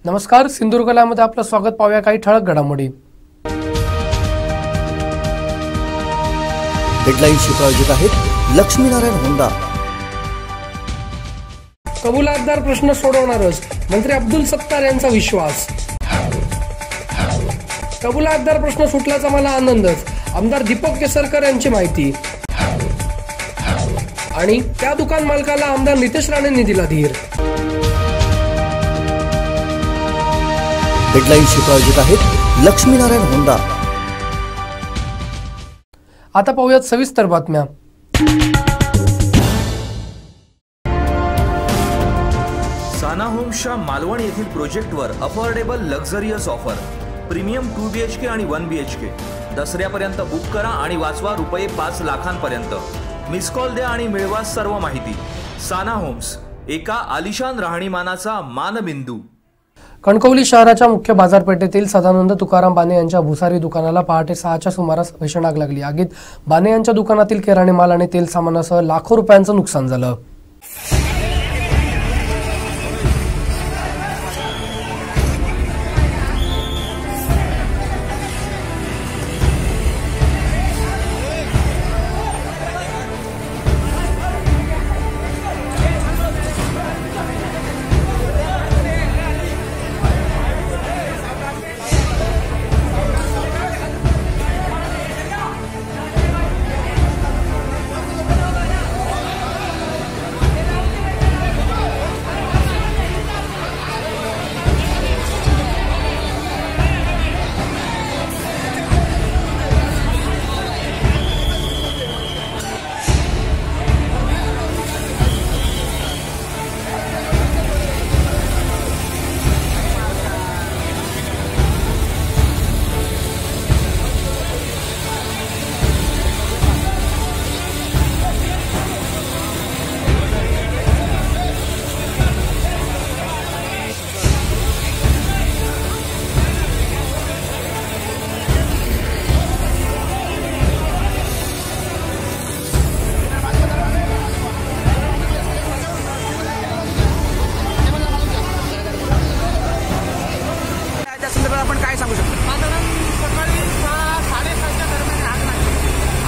नमस्कार, सिंधुदुर्ग लाईव्हमध्ये आपलं स्वागत. पाहूया काही ठळक घडामोडी. हेडलाईन्सची प्रायोजक आहेत लक्ष्मीनारायण होंडा. कबुलातदार प्रश्न सोडवणारच, मंत्री अब्दुल सत्तार यांचा विश्वास. कबुलातदार प्रश्न सुटल्याचा मला आनंदच, आमदार दीपक केसरकर यांची माहिती. आणि त्या दुकान मालकाला आमदार नितेश राणेंनी दिला धीर. हेडलाईन्सची प्रायोजक आहेत लक्ष्मीनारायण होंडा. आता पाहूयात सविस्तर बातम्या. साना होम्सच्या मालवण येथील प्रोजेक्टवर affordable luxurious offer. Premium 2 BHK आणि 1 BHK दसऱ्यापर्यंत बुक करा आणि वाचवा रुपये 5 लाखांपर्यंत. मिस कॉल द्या आणि मिळवा सर्व माहिती. साना होम्स, एका आलिशान राहणीमानाचा मानबिंदू. कणकवली शहराच्या मुख्य बाजारपेठेतील सदानंद तुकाराम बाने यांच्या भुसारी दुकानाला पहाटे 6च्या सुमारास भीषण आग लागली. आगीत बाने यांच्या दुकानातील किराणा माल आणि तेल सामानासह लाखो रुपयांचं नुकसान झालं. आपण काय सांगू शकतो? सकाळी 6:30च्या दरम्यान आग लागली.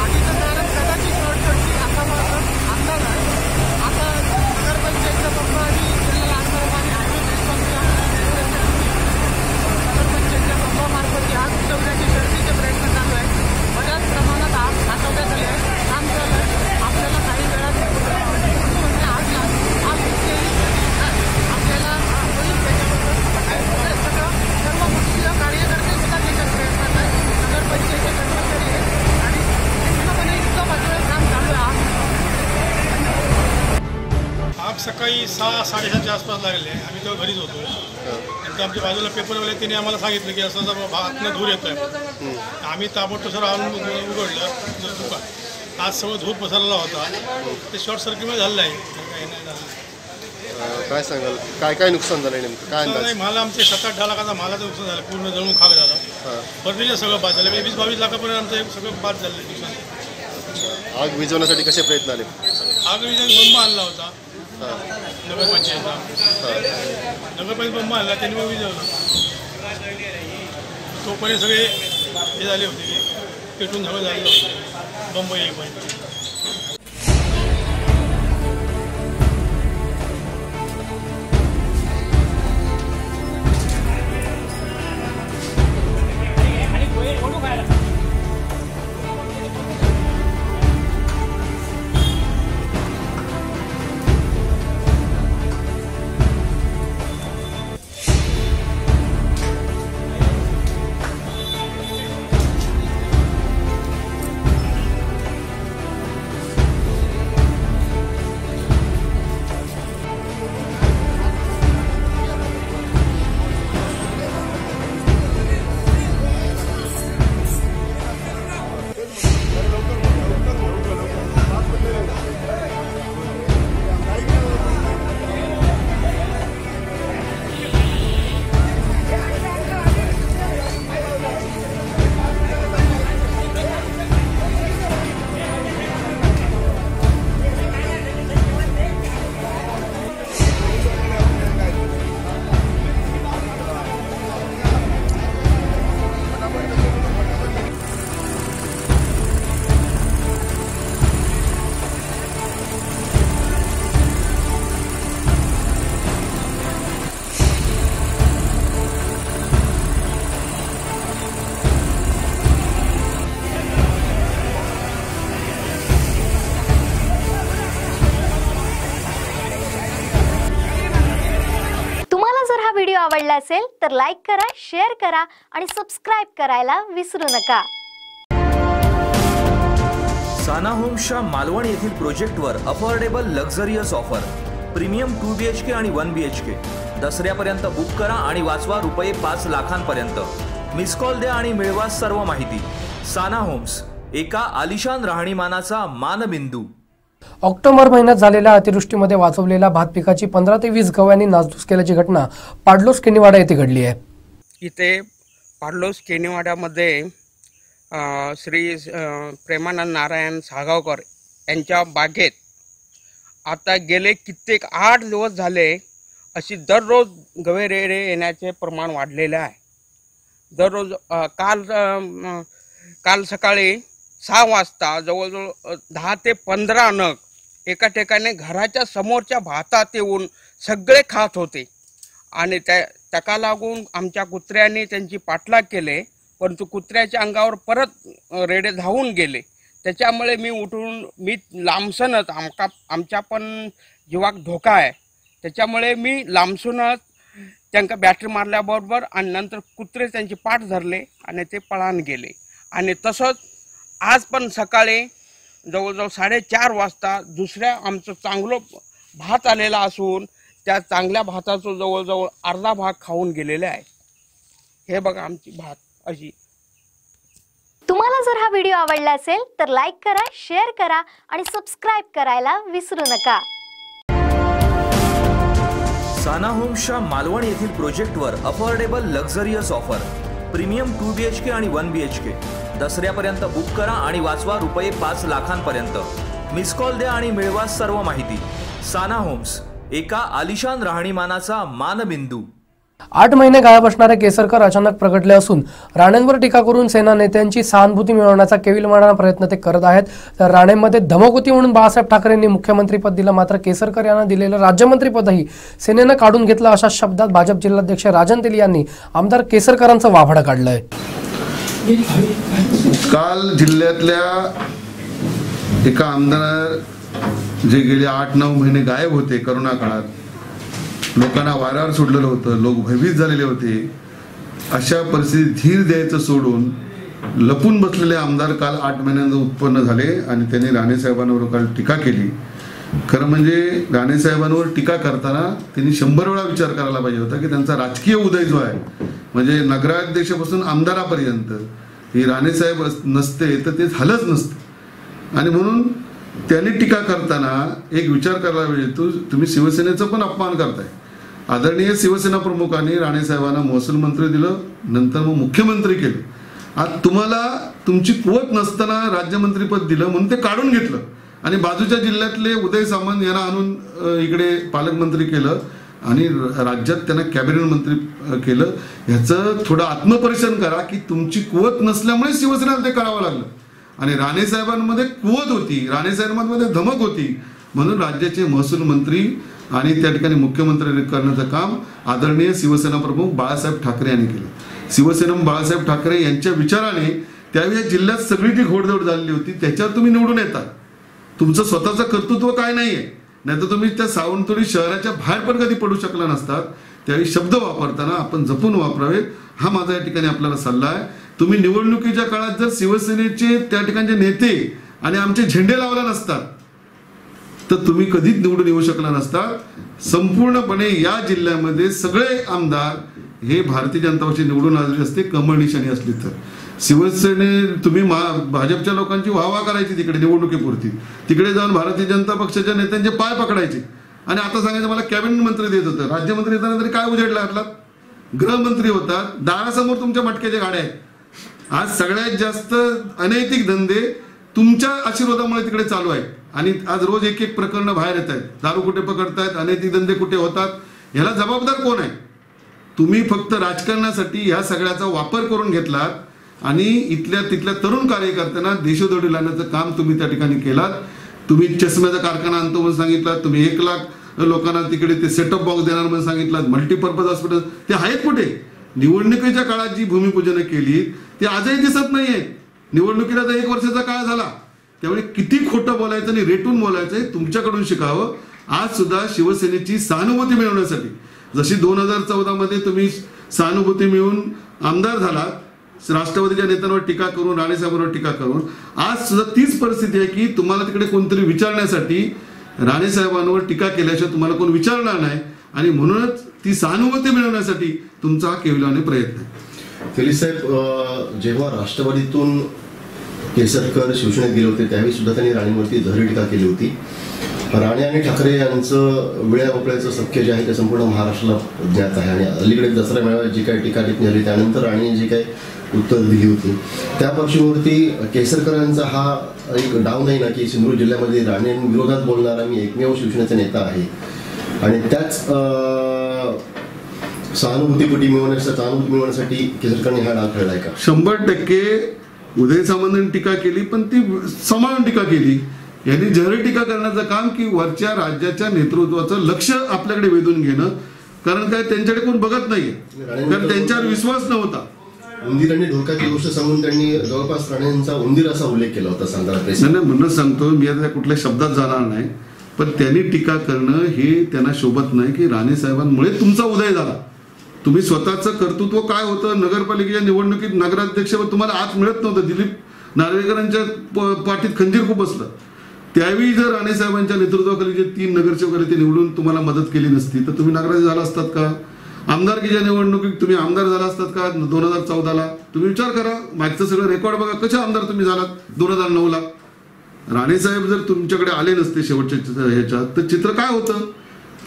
आगीचं कारण कदाचित शॉर्टसर्किट असा अंदाज आहे. आता नगरपंचायतचा पंप आणि जिल्हा आगमन आणि नगरपंचायतच्या पंपामार्फत आग विझवण्याचे शर्थीचे प्रयत्न चालू आहेत. बऱ्याच प्रमाणात आग आटोक्यात आली आहे, काम चालू आहे. आपल्याला काही वेळात आग आपल्याला सर्व मुख्य कार्यकर्ते सुद्धा त्याच्यात प्रयत्नात आहेत. नगरपंचायतचे कर्मचारी आहेत आणि पूर्णपणे इतकं मात्र काम चालू आहे. आग सकाळी 6-6:30च्या आसपास लागले. आम्ही तेव्हा घरीच होतो. नंतर आमच्या बाजूला पेपरवाले त्यांनी आम्हाला सांगितलं की असं आतनं धूर येतो आहे. आम्ही ताबडतोब सर आणून उघडलं दुकान. आज सगळं धूर पसरला होता. ते शॉर्ट सर्किटमध्ये झालं आहे. काय सांगाल, काय काय नुकसान झालं नेमकं? काय नाही, मला आमचे 7-8 लाखाचा मालाचं नुकसान झालं. पूर्ण जळून खाक झाला. फर्निचर सगळं बाद झालं. 20-22 लाखापर्यंत आमचं सगळं बाद झालं नुकसान. आग विझवण्यासाठी कसे प्रयत्न आले? आग विझवून बंब आणला होता नगरपंचायतचा. नगरपंचायत बंब आणला, त्यांनी मग विझवलं. तोपर्यंत सगळे हे झाले होते की पेटून सगळं झालेलं होतं बंब येईपर्यंत. हा व्हिडिओ आवडला असेल तर लाईक करा, शेअर करा आणि सबस्क्राईब करायला विसरू नका. साना होम्सच्या मालवण येथील प्रोजेक्टवर affordable luxurious offer. Premium 2 BHK आणि 1 BHK. दसऱ्यापर्यंत बुक करा आणि वाचवा रुपये 5 लाखांपर्यंत. मिस कॉल द्या आणि मिळवा सर्व माहिती. साना होम्स, एका आलिशान राहणीमानाचा मानबिंदू. ऑक्टोबर महिन्यात झालेल्या अतिवृष्टीमध्ये वाचवलेल्या भात पिकाची 15 ते 20 गव्यांनी नासधूस केल्याची घटना पाडलोस केनिवाडा येथे घडली आहे. इथे पाडलोस केनिवाड्यामध्ये श्री प्रेमानंद नारायण सागावकर यांच्या बागेत आता गेले कित्येक 8 दिवस झाले अशी दररोज गवेरेडे येण्याचे प्रमाण वाढलेले आहे. दररोज काल सकाळी 6 वाजता जवळजवळ 10 ते 15 नग एका ठिकाणी घराच्या समोरच्या भातात येऊन सगळे खात होते आणि त्याका लागून आमच्या कुत्र्यांनी त्यांची पाठलाग केले, परंतु कुत्र्याच्या अंगावर परत रेडे धावून गेले. त्याच्यामुळे मी लांबसूनच आमच्या पण जीवाक धोका आहे, त्याच्यामुळे मी लांबसूनच त्यांना बॅटरी मारल्याबरोबर आणि नंतर कुत्रे त्यांची पाठ धरले आणि ते पळान गेले. आणि तसंच आज पण सकाळी जवळजवळ 4:30 वाजता दुसऱ्या आमचं चांगलं भात आलेला असून त्या चांगल्या भाताचं जवळजवळ अर्धा भाग खाऊन गेलेले आहे. हे बघा आमची भात अशी. तुम्हाला जर हा व्हिडिओ आवडला असेल तर लाईक करा, शेअर करा आणि सबस्क्राईब करायला विसरू नका. साना होम्सच्या मालवण येथील प्रोजेक्टवर affordable luxurious offer. Premium 2 BHK आणि 1 BHK. दसऱ्यापर्यंत बुक करा आणि वाचवा रुपये 5 लाखांपर्यंत. मिस कॉल द्या आणि मिळवा सर्व माहिती. साना होम्स, एका आलिशान राहणीमानाचा मानबिंदू. 8 महिने गायब असणारे केसरकर अचानक प्रगटले असून राणेंवर टीका करून सेना नेत्यांची सहानुभूती मिळवण्याचा केविलवाणा प्रयत्न ते करत आहेत. तर राणेंमध्ये धमक होती म्हणून बाळासाहेब ठाकरेंनी मुख्यमंत्रीपद दिलं, मात्र केसरकर यांना दिलेलं राज्यमंत्रीपदही सेनेनं काढून घेतलं, अशा शब्दात भाजप जिल्हाध्यक्ष राजन तेली यांनी आमदार केसरकरांचं वाभाडं काढलंय. काल जिल्ह्यातल्या एका आमदार जे गेले 8-9 महिने गायब होते, करोना काळात लोकांना वाऱ्यावर सोडलेलं होतं, लोक भयभीत झालेले होते, अशा परिस्थितीत धीर द्यायचं सोडून लपून बसलेले आमदार काल 8 महिन्यांचं उत्पन्न झाले आणि त्यांनी राणेसाहेबांवर काल टीका केली. खरं म्हणजे राणेसाहेबांवर टीका करताना त्यांनी 100 वेळा विचार करायला पाहिजे होता की त्यांचा राजकीय उदय जो आहे, म्हणजे नगराध्यक्षापासून आमदारापर्यंत ही राणेसाहेब नसते तर ते झालंच नसतं. आणि म्हणून त्यांनी टीका करताना एक विचार करायला पाहिजे, तुम्ही शिवसेनेचं पण अपमान करताय. आदरणीय शिवसेना प्रमुखांनी राणेसाहेबांना महसूल मंत्री दिलं, नंतर मग मुख्यमंत्री केलं. आज तुम्हाला तुमची कुवत नसताना राज्यमंत्रीपद दिलं म्हणून ते काढून घेतलं आणि बाजूच्या जिल्ह्यातले उदय सामंत यांना आणून इकडे पालकमंत्री केलं आणि राज्यात त्यांना कॅबिनेट मंत्री केलं. ह्याचं थोडं आत्मपरीक्षण करा की तुमची कुवत नसल्यामुळे शिवसेनेला ते करावं लागलं. आणि राणेसाहेबांमध्ये कुवत होती, राणेसाहेबांमध्ये धमक होती, म्हणून राज्याचे महसूल मंत्री आणि त्या ठिकाणी मुख्यमंत्री करण्याचं काम आदरणीय शिवसेना प्रमुख बाळासाहेब ठाकरे यांनी केलं. शिवसेना बाळासाहेब ठाकरे यांच्या विचाराने त्यावेळी जिल्ह्यात सगळी जी घोडदौड झालेली होती त्याच्यावर तुम्ही निवडून येता. तुमचं स्वतःचं कर्तृत्व काय नाहीये, नाही तर तुम्ही त्या सावंतवाडी शहराच्या बाहेर पण कधी पडू शकला नसतात. त्यावेळी शब्द वापरताना आपण जपून वापरावेत, हा माझा या ठिकाणी आपल्याला सल्ला आहे. तुम्ही निवडणुकीच्या काळात जर शिवसेनेचे त्या ठिकाणचे नेते आणि आमचे झेंडे लावला नसतात तर तुम्ही कधीच निवडून येऊ शकला नसता. संपूर्णपणे या जिल्ह्यामध्ये सगळे आमदार हे भारतीय जनता पक्षाचे निवडून आलेले असते, कमळ निशाणी असली तर. शिवसेने तुम्ही भाजपच्या लोकांची वाहवा करायची तिकडे निवडणुकीपुरती, तिकडे जाऊन भारतीय जनता पक्षाच्या नेत्यांचे पाय पकडायचे आणि आता सांगायचं मला कॅबिनेट मंत्री देत होतं. राज्यमंत्री येताना तरी काय उजेडला आपला, गृहमंत्री होतात, दारासमोर तुमच्या मटक्याच्या गाड्या आहेत. आज सगळ्यात जास्त अनैतिक धंदे तुमच्या आशीर्वादामुळे तिकडे चालू आहेत आणि आज रोज एक प्रकरणं बाहेर येत आहेत. दारू कुठे पकडतायत, अनैतिक धंदे कुठे होतात, ह्याला जबाबदार कोण आहे? तुम्ही फक्त राजकारणासाठी ह्या सगळ्याचा वापर करून घेतलात आणि इथल्या तिथल्या तरुण कार्यकर्त्यांना देशोधडी लावण्याचं काम तुम्ही त्या ठिकाणी केलात. तुम्ही चष्म्याचा कारखाना आणतो म्हणून सांगितलं, तुम्ही 1 लाख लोकांना तिकडे ते सेटअप बॉक्स देणार म्हणून सांगितलं, मल्टीपर्पज हॉस्पिटल ते आहेत कुठे? निवडणुकीच्या काळात जी भूमिपूजन केली ती आजही दिसत नाहीये. निवडणुकीला तर 1 वर्षाचा काळ झाला, त्यामुळे किती खोटं बोलायचं आणि रेटून बोलायचं तुमच्याकडून शिकावं. आज सुद्धा शिवसेनेची सहानुभूती मिळवण्यासाठी जशी 2014 मध्ये तुम्ही सहानुभूती मिळून आमदार झालात, राष्ट्रवादीच्या नेत्यांवर टीका करून, राणेसाहेबांवर टीका करून, आज सुद्धा तीच परिस्थिती आहे की तुम्हाला तिकडे कोणतरी विचारण्यासाठी राणेसाहेबांवर टीका केल्याशिवाय तुम्हाला कोण विचारणार नाही, आणि म्हणूनच ती सहानुभूती मिळवण्यासाठी तुमचा हा केविलवाणे प्रयत्न आहे. तेली साहेब, जेव्हा राष्ट्रवादीतून केसरकर शिवसेनेत गेले होते त्यावेळी सुद्धा त्यांनी राणेंवरती जहरी टीका केली होती. राणे आणि ठाकरे यांचं वेळापळ्याचं सख्य जे आहे ते संपूर्ण महाराष्ट्राला ज्ञात आहे, आणि अलीकडे दसरा मेळाव्यात जी काही टीका झाली त्यानंतर राणे जी काही उत्तर दिली होती त्या पार्श्वभूमीवरती केसरकरांचा हा एक डाव नाही ना की सिंधुदुर्ग जिल्ह्यामध्ये राणेंविरोधात बोलणारा मी एकमेव शिवसेनेचा नेता आहे, आणि त्याच सहानुभूती मिळवण्यासाठी केसरकरांनी हा डाव खेळलाय का? 100% उदय सामंतांनी टीका केली, पण ती सांभाळून टीका केली. यांनी जहरी टीका करण्याचं काम की वरच्या राज्याच्या नेतृत्वाचं लक्ष आपल्याकडे वेधून घेणं, कारण काय त्यांच्याकडे कोण बघत नाहीये, कारण त्यांच्यावर विश्वास नव्हता. उंदीर आणि ढोकाची गोष्ट सांगून त्यांनी जवळपास राणेंचा उंदीर असा उल्लेख केला होता सांगताना. नाही, म्हणूनच सांगतो मी आता कुठल्या शब्दात जाणार नाही, पण त्यांनी टीका करणं हे त्यांना शोभत नाही की राणेसाहेबांमुळे तुमचा उदय झाला. तुम्ही स्वतःचं कर्तृत्व काय होतं, नगरपालिकेच्या निवडणुकीत नगराध्यक्षपद तुम्हाला आज मिळत नव्हतं, दिलीप नार्वेकरांच्या पाठीत खंजीर खूप बसलं. त्यावेळी जर राणेसाहेबांच्या नेतृत्वाखाली जे 3 नगरसेवक आले ते निवडून तुम्हाला मदत केली नसती तर तुम्ही नगराध्यक्ष झाला असतात का? आमदारकीच्या निवडणुकीत तुम्ही आमदार झाला असतात का? 2014ला तुम्ही विचार करा, मागचं सगळं रेकॉर्ड बघा, कसे आमदार तुम्ही झालात 2009ला. राणेसाहेब जर तुमच्याकडे आले नसते शेवटच्या ह्याच्यात तर चित्र काय होतं?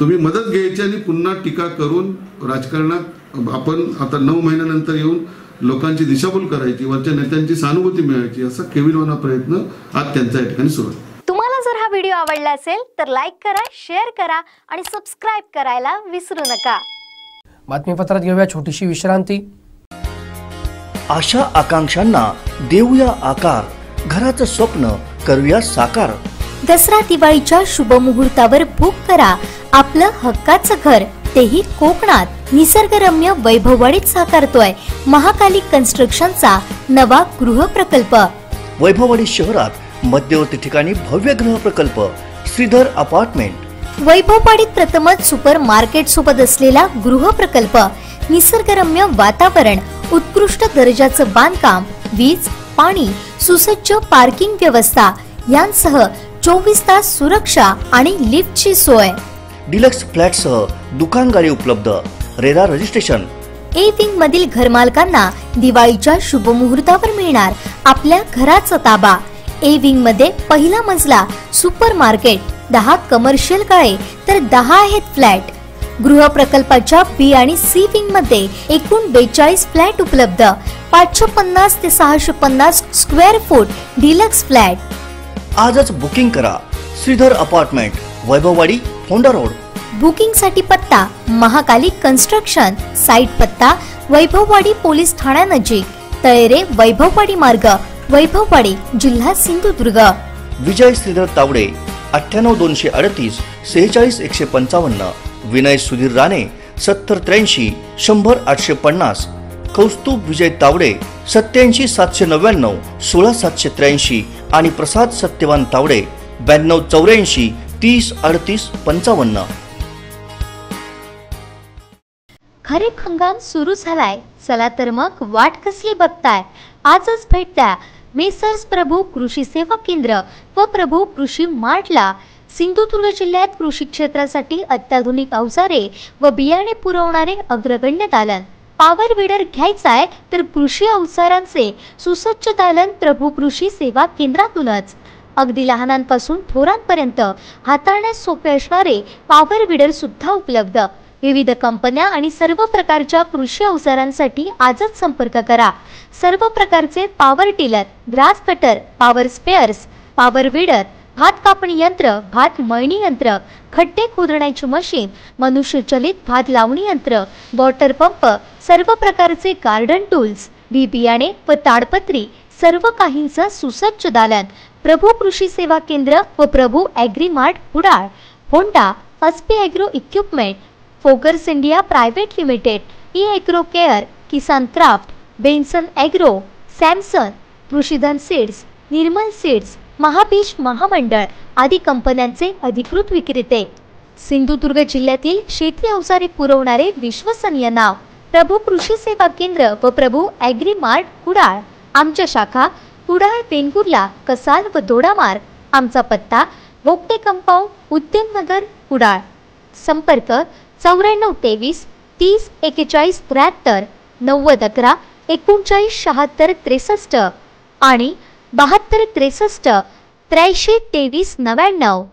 तुम्ही मदत घ्यायची आणि पुन्हा टीका करून राजकारणात आपण आता 9 महिन्यानंतर येऊन लोकांची दिशाभूल करायची, वरच्या नेत्यांची सहानुभूती मिळायची, असा केविलवाणा प्रयत्न आज त्यांचा या ठिकाणी सुरू आहे. तुम्हाला जर हा व्हिडिओ आवडला असेल तर लाईक करा, शेअर करा आणि सबस्क्राईब करायला विसरू नका. बातमीपत्रात घेऊया छोटीशी विश्रांती. आशा आकांक्षांना देऊया आकार, घराचं स्वप्न करूया साकार. दसरा दिवाळीच्या शुभ मुहूर्तावर बुक करा आपलं हक्काचं घर, तेही कोकणात. निसर्गरम्य वैभववाडीत साकारतोय महाकाली कन्स्ट्रक्शनचा नवा गृह प्रकल्प. वैभववाडी शहरात मध्यवर्ती ठिकाणी भव्य गृह प्रकल्प श्रीधर अपार्टमेंट. वैभववाडीत प्रथमच सुपर मार्केट सोबत असलेला गृह प्रकल्प. निसर्गरम्य वातावरण, उत्कृष्ट दर्जाचं बांधकाम, वीज, पाणी, सुसज्ज पार्किंग व्यवस्था यांसह 24 तास सुरक्षा आणि लिफ्टची सोय. डिलक्स फ्लॅटसह दुकान गाडी उपलब्ध. RERA registration. ए विंग मधील घरमालकांना दिवाळीच्या शुभ मुहूर्तावर मिळणार आपल्या घराचा ताबा. ए विंग मध्ये पहिला मजला सुपर मार्केट, 10 कमर्शियल गाळे तर 10 आहेत फ्लॅट. गृह प्रकल्पाच्या बी आणि सी विंग मध्ये एकूण 42 फ्लॅट उपलब्ध. 550 ते 650 स्क्वेअर फूट डिलक्स फ्लॅट. आजच बुकिंग करा. Shridhar apartment, Vaibhavwadi, Honda road. Booking साठी पत्ता महाकाली कन्स्ट्रक्शन, साइट पत्ता वैभववाडी पोलीस ठाण्यानजीक, तळेरे वैभववाडी मार्ग, वैभववाडी, जिल्हा सिंधुदुर्ग. विजय श्रीधर तावडे 98 238 46 155. विनय सुधीर राणे 70 83 100 850. कौस्तुभ विजय तावडे 87 799 16 783 आणि प्रसाद सत्यवान तावडे 92 84 30 38 55. खरीप हंगाम सुरू झालाय, चला तर मग वाट कसली बघताय, आजच भेट द्या मेसर्स प्रभू कृषी सेवा केंद्र व प्रभू कृषी मार्टला. सिंधुदुर्ग जिल्ह्यात कृषी क्षेत्रासाठी अत्याधुनिक अवजारे व बियाणे पुरवणारे अग्रगण्य दालन. पॉवर विडर घ्यायचाय तर कृषी अवजारांचे सुसज्ज दालन प्रभू कृषी सेवा केंद्रातूनच. अगदी लहानांपासून थोरांपर्यंत हाताळण्यास सोपे असणारे पॉवर विडर सुद्धा उपलब्ध. विविध कंपन्या आणि सर्व प्रकारच्या कृषी अवजारांसाठी आजच संपर्क करा. सर्व प्रकारचे power tiller, grass cutter, power spares, power weeder, भात कापणी यंत्र, भात मळणी यंत्र, खड्डे खोदण्याची मशीन, मनुष्यचलित भात लावणी यंत्र, वॉटर पंप, सर्व प्रकारचे गार्डन टूल्स, बी बियाणे व ताडपत्री सर्व काहींचं सुसज्ज दालन. प्रभू कृषी सेवा केंद्र व Prabhu Agri Mart Kudal. Honda, Aspee Agro Equipment, Fokers India Private Limited, E Agro Care, Kisan Kraft, Benson Agro, Samson, Krishidhan Seeds, Nirmal Seeds, Mahabeej महामंडळ आदी कंपन्यांचे अधिकृत विक्रेते. सिंधुदुर्ग जिल्ह्यातील शेती अवजारे पुरवणारे विश्वसनीय नाव प्रभू कृषी सेवा केंद्र व प्रभू ॲग्री मार्ट कुडाळ। आमच्या शाखा कुडाळ, वेंगुर्ला, कसाल व दोडामार्ग। आमचा पत्ता वोक्ते कंपाऊंड, उद्यमनगर, कुडाळ। संपर्क 9423 30 41 73, 9011 39 76 63 आणि 72 63 83 23 99।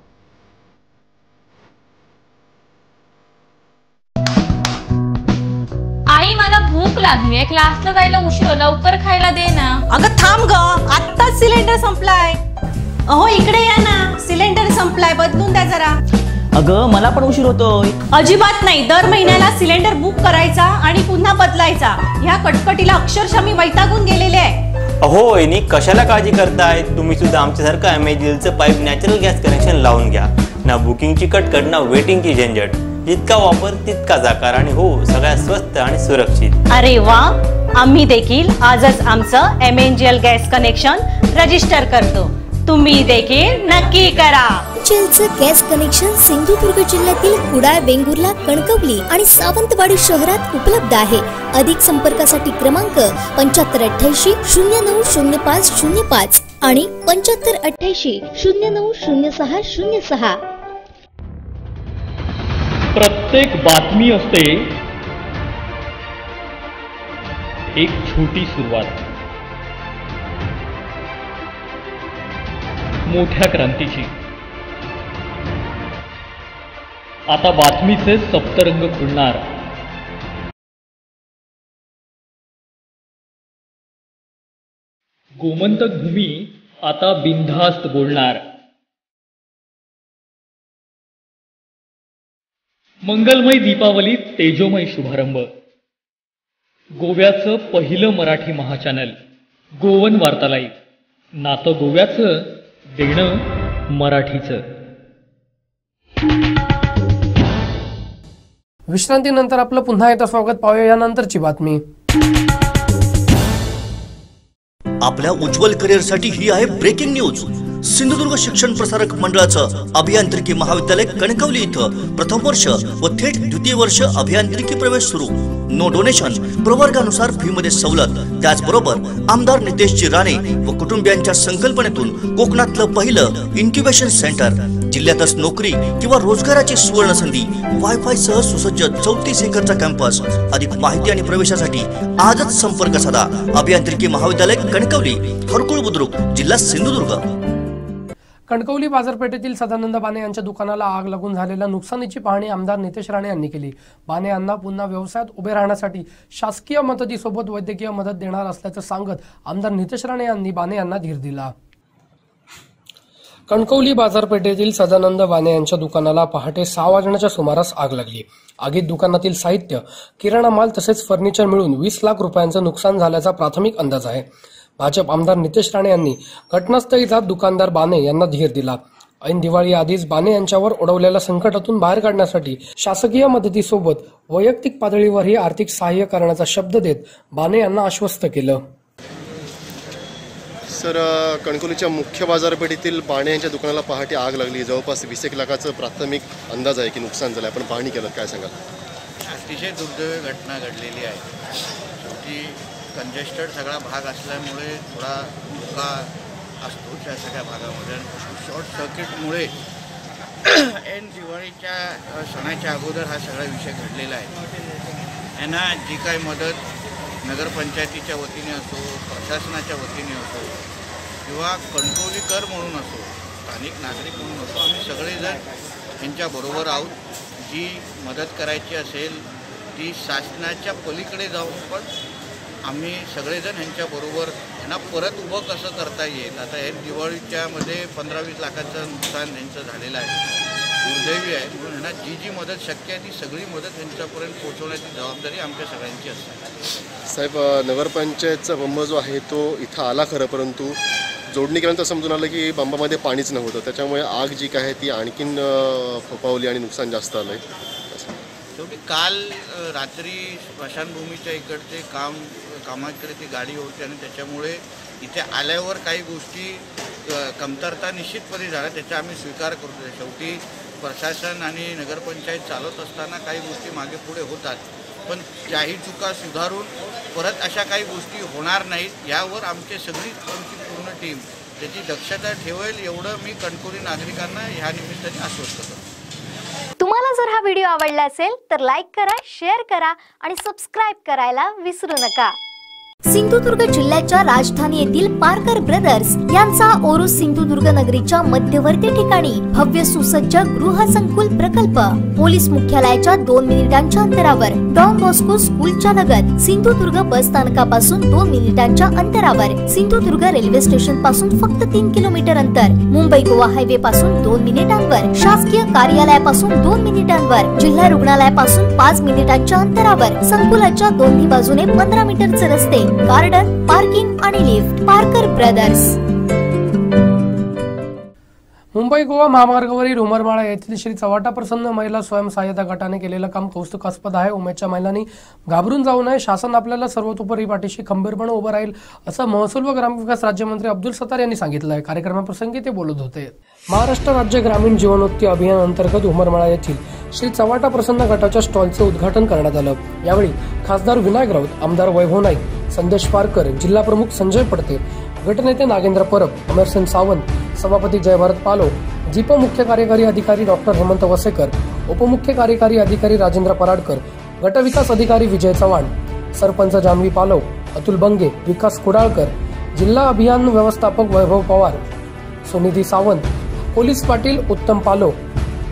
आई मला भूक लागली, क्लासला जायला उशीर, लवकर खायला दे ना। अगं थांब ग, आत्ताच सिलेंडर संपलाय। अहो इकडे या ना, सिलेंडर संपलाय, बदलून द्या जरा। अगं मला पण उशीर होतोय। अजिबात नाही, दर महिन्याला सिलेंडर बुक करायचा आणि पुन्हा बदलायचा। ह्या कटकटीला अक्षरशः मी वैतागून गेलेले आहे। अहो वहिनी, कशाला काळजी करताय? तुम्ही सुद्धा आमच्यासारखं एमएजीएलचं पाईप नॅचरल गॅस कनेक्शन लावून घ्या ना। बुकिंगची कटकट ना वेटिंगची झंझट, जितका वापर तितकाच आकार आणि हो सगळ्यात स्वस्त आणि सुरक्षित। अरे वा, आम्ही देखील आजच आमचं एमएनजीएल गॅस कनेक्शन रजिस्टर करतो। तुम्ही देखील नक्की करा। एमएनजीएलचं गॅस कनेक्शन सिंधुदुर्ग जिल्ह्यातील कुडाळ, वेंगुर्ला, कणकवली आणि सावंतवाडी शहरात उपलब्ध आहे। अधिक संपर्कासाठी क्रमांक 7588 090505 आणि 7588 090606। प्रत्येक बातमी असते एक छोटी सुरुवात, मोठ्या क्रांतीची। आता बातमीचे सप्तरंग खुलणार। गोमंतक भूमी आता बिनधास्त बोलणार। मंगलमय दीपावलीत तेजोमय शुभारंभ। गोव्याचं पहिलं मराठी महाचॅनल गोवन वार्ता लाईव्ह, नातं गोव्याचं, देणं मराठीचं। विश्रांतीनंतर आपलं पुन्हा एकदा स्वागत। पाहूया यानंतरची बातमी। आपल्या उज्ज्वल करिअरसाठी ही आहे ब्रेकिंग न्यूज। सिंधुदुर्ग शिक्षण प्रसारक मंडळाचं अभियांत्रिकी महाविद्यालय कणकवली इथं प्रथम वर्ष व थेट द्वितीय वर्ष अभियांत्रिकी प्रवेश सुरू। नो डोनेशन, प्रवर्गानुसार फी मध्ये सवलत। त्याचबरोबर आमदार नितेशजी राणे व कुटुंबियांच्या संकल्पनेतून कोकणातलं पहिलं इन्क्युबेशन सेंटर। जिल्ह्यातच नोकरी किंवा रोजगाराची सुवर्ण संधी। वायफाय सह सुसज्ज 34 एकरचा कॅम्पस। अधिक माहिती आणि प्रवेशासाठी आजच संपर्क साधा। अभियांत्रिकी महाविद्यालय कणकवली, हरकुळ बुद्रुक, जिल्हा सिंधुदुर्ग। कणकवली बाजारपेठेतील सदानंद बाने यांच्या दुकानाला आग लागून झालेल्या नुकसानीची पाहणी आमदार नितेश राणे यांनी केली। बाने यांना पुन्हा व्यवसायात उभे राहण्यासाठी शासकीय मदतीसोबत वैद्यकीय मदत देणार असल्याचं सांगत आमदार नितेश राणे यांनी बाने यांना धीर दिला। कणकवली बाजारपेठेतील सदानंद बाने यांच्या दुकानाला पहाटे 6 वाजण्याच्या सुमारास आग लागली। आगीत दुकानातील साहित्य, किराणा माल तसेच फर्निचर मिळून 20 लाख रुपयांचं नुकसान झाल्याचा प्राथमिक अंदाज आहे। भाजप आमदार नितेश राणे यांनी घटनास्थळी जात दुकानदार बाने यांना धीर दिला। ऐन दिवाळी आधीच बाने यांच्यावर ओढवलेल्या संकटातून बाहेर काढण्यासाठी शासकीय मदतीसोबत वैयक्तिक पातळीवरही आर्थिक सहाय्य करण्याचा शब्द देत बाने यांना आश्वस्त केलं। सर, कणकवलीच्या मुख्य बाजारपेठेतील बाणे यांच्या दुकानाला पहाटे आग लागली। जवळपास 20 लाखाचं प्राथमिक अंदाज आहे की नुकसान झालं। आपण पाहणी केलं, काय सांगाल? अतिशय दुर्दैवी घटना घडलेली आहे। शेवटी कंजेस्टेड सगळा भाग असल्यामुळे थोडा धोका असतो त्या सगळ्या भागामध्ये। शॉर्ट सर्किटमुळे ऐन दिवाळीच्या सणाच्या अगोदर हा सगळा विषय घडलेला आहे। यांना जी काही मदत नगरपंचायतीच्या वतीने असो, प्रशासनाच्या वतीने असो किंवा कणकवलीकर म्हणून असो, स्थानिक नागरिक म्हणून असो, आम्ही सगळेजण यांच्याबरोबर आहोत। जी मदत करायची असेल ती शासनाच्या पलीकडे जाऊन पण आम्ही सगळेजण यांच्याबरोबर यांना परत उभं कसं करता येईल। आता हे दिवाळीच्यामध्ये 15-20 लाखाचं नुकसान यांचं झालेलं आहे, दुर्दैवी आहे। म्हणून यांना जी मदत शक्य आहे ती सगळी मदत यांच्यापर्यंत पोहोचवण्याची जबाबदारी आमच्या सगळ्यांची असते। साहेब, नगरपंचायतचा बंब जो आहे तो इथं आला खरं, परंतु जोडणी केल्यानंतर समजून आलं की बंबामध्ये पाणीच नव्हतं। त्याच्यामुळे आग जी काय आहे ती आणखीन फोफावली आणि नुकसान जास्त आलं आहे। शेवटी काल रात्री स्मशानभूमीच्या इकडचे कामाकडे ती गाडी होती आणि त्याच्यामुळे इथे आल्यावर काही गोष्टी कमतरता निश्चितपणे झाल्या, त्याचा आम्ही स्वीकार करतो। शेवटी प्रशासन आणि नगरपंचायत चालवत असताना काही गोष्टी मागे पुढे होतात, पण त्याही चुका सुधारून परत अशा काही गोष्टी होणार नाहीत यावर आमची पूर्ण टीम त्याची दक्षता ठेवेल एवढं मी कणकवली नागरिकांना ह्या निमित्ताने आश्वस्त करतो. तुम्हाला जर हा व्हिडिओ आवडला असेल तर लाईक करा, शेअर करा आणि सबस्क्राईब करायला विसरू नका. सिंधुदुर्ग जिल्ह्याच्या राजधानी येथील पारकर ब्रदर्स यांचा ओरोस सिंधुदुर्ग नगरीच्या मध्यवर्ती ठिकाणी भव्य सुसज्ज गृहसंकुल प्रकल्प, पोलीस मुख्यालयाच्या 2 मिनिटांच्या अंतरावर, डॉन बॉस्को स्कूलच्या लगत, सिंधुदुर्ग बस स्थानकापासून 2 मिनिटांच्या अंतरावर, सिंधुदुर्ग रेल्वे स्टेशन पासून फक्त 3 किलोमीटर अंतर, मुंबई गोवा हायवे पासून 2 मिनिटांवर, शासकीय कार्यालयापासून 2 मिनिटांवर, जिल्हा रुग्णालयापासून 5 मिनिटांच्या अंतरावर, संकुलाच्या दोन्ही बाजूने 15 मीटरचे रस्ते, गार्डन, पार्किंग आणि लिफ्ट. पारकर ब्रदर्स. मुंबई गोवा महामार्गावरील उमरमाळा येथील श्री चव्हाटा प्रसन्न महिला स्वयंसहायता गटाने केलेलं काम कौतुकास्पद आहे. उमेदच्या महिलांनी घाबरून जाऊ नये, शासन आपल्याला सर्वतोपरी पाठीशी खंबीरपणे उभं राहील असं महसूल व ग्रामविकास राज्यमंत्री अब्दुल सत्तार यांनी सांगितलं आहे. कार्यक्रमाप्रसंगी ते बोलत होते. महाराष्ट्र राज्य ग्रामीण जीवनोन्नती अभियान अंतर्गत उमरमाळा येथील श्री चव्हाटा प्रसन्न गटाच्या स्टॉलचे उद्घाटन करण्यात आलं. यावेळी खासदार विनायक राऊत, आमदार वैभव नाईक, संदेश पारकर, जिल्हा प्रमुख संजय पडते, गटनेते नागेंद्र परब, अमरसेन सावंत, सभापती जयभारत पालो, जिप मुख्य कार्यकारी अधिकारी डॉक्टर हेमंत वसेकर, उपमुख्य कार्यकारी अधिकारी राजेंद्र पराडकर, गटविकास अधिकारी विजय चव्हाण, सरपंच जान्हवी पालव, अतुल बंगे, विकास कुडाळकर, जिल्हा अभियान व्यवस्थापक वैभव पवार, सुनिधी सावंत, पोलीस पाटील उत्तम पालो,